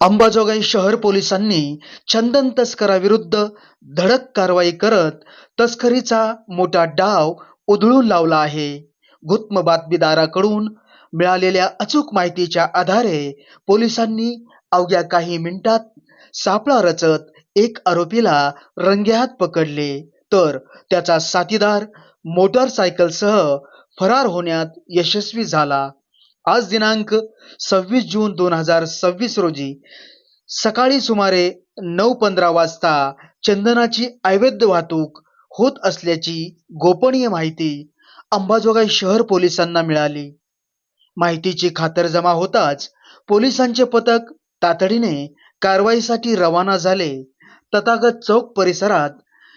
अंबाजोगाई शहर पोलिसांनी चंदन तस्कराविरुद्ध धडक कारवाई करत तस्करीचा मोठा डाव उधळून लावला आहे. गुप्त बातमीदाराकडून मिळालेल्या अचूक माहितीच्या आधारे पोलिसांनी अवघ्या काही मिनिटात सापळा रचत एक आरोपीला रंगेहात पकडले, तर त्याचा साथीदार मोटरसायकलसह फरार होण्यात यशस्वी झाला. आज दिनांक 26 जून 2026 रोजी सकाळी सुमारे 9:15 वाजता चंदनाची अवैध वाहतूक होत असल्याची गोपनीय माहिती अंबाजोगाई शहर पोलिसांना मिळाली. माहितीची खातरजमा होताच पोलिसांचे पथक तातडीने कारवाईसाठी रवाना झाले. तथागत चौक परिसरात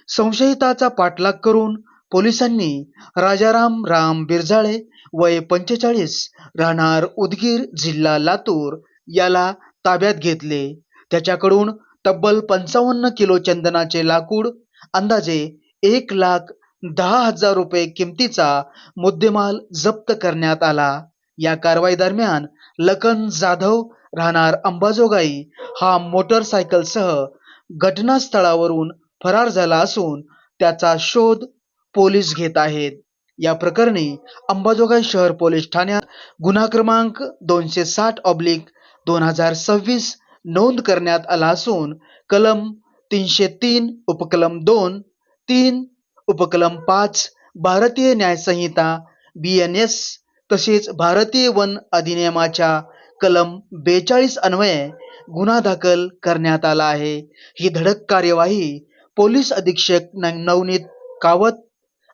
संशयिताचा पाठलाग करून पोलिसांनी राजाराम राम बिरजाळे वय 45 राहणार उदगीर जिल्हा लातूर याला ताब्यात घेतले. त्याच्याकडून तब्बल 55 किलो चंदनाचे लाकूड, अंदाजे 1,10,000 रुपये किमतीचा मुद्देमाल जप्त करण्यात आला. या कारवाई दरम्यान लखन जाधव राहणार अंबाजोगाई हा मोटरसायकलसह घटनास्थळावरून फरार झाला असून त्याचा शोध पोलीस घेत आहेत. या प्रकरणी अंबाजोगाई शहर पोलीस ठाण्यात गुन्हा क्रमांक 260/2026 नोंद करण्यात आला असून कलम 303 उपकलम 2, 3 उपकलम 5 भारतीय न्याय संहिता BNS तसेच भारतीय वन अधिनियमाच्या कलम 42 अन्वये गुन्हा दाखल करण्यात आला आहे. ही धडक कार्यवाही पोलीस अधीक्षक नवनीत कावत,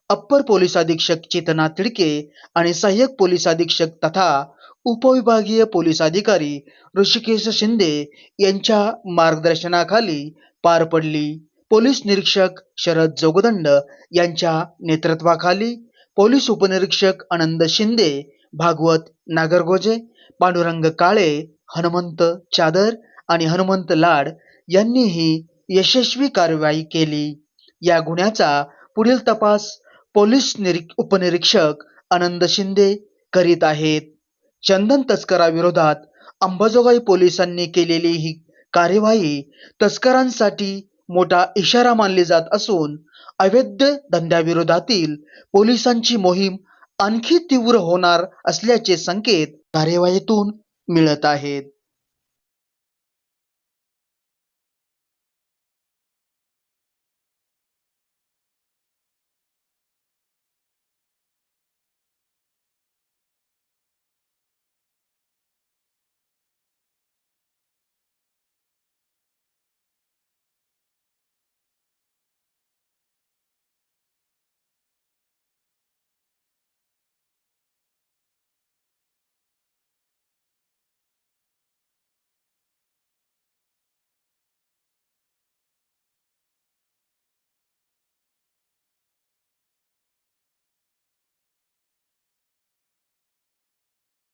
अप्पर पोलीस अधीक्षक चेतना तिडके आणि सहाय्यक पोलीस अधीक्षक तथा उपविभागीय पोलीस अधिकारी ऋषिकेश शिंदे यांच्या मार्गदर्शनाखाली पार पडली. पोलीस निरीक्षक शरद जोगदंड यांच्या नेतृत्वाखाली पोलीस उपनिरीक्षक आनंद शिंदे, भागवत नागरगोजे, पांडुरंग काळे, हनुमंत चादर आणि हनुमंत लाड यांनी ही यशस्वी कारवाई केली. या गुन्ह्याचा पुढील तपास पोलीस उपनिरीक्षक आनंद शिंदे करीत आहेत. चंदन तस्कराविरोधात अंबाजोगाई पोलिसांनी केलेली ही कार्यवाही तस्करांसाठी मोठा इशारा मानली जात असून अवैध धंद्याविरोधातील पोलिसांची मोहीम आणखी तीव्र होणार असल्याचे संकेत कार्यवाहीतून मिळत आहेत.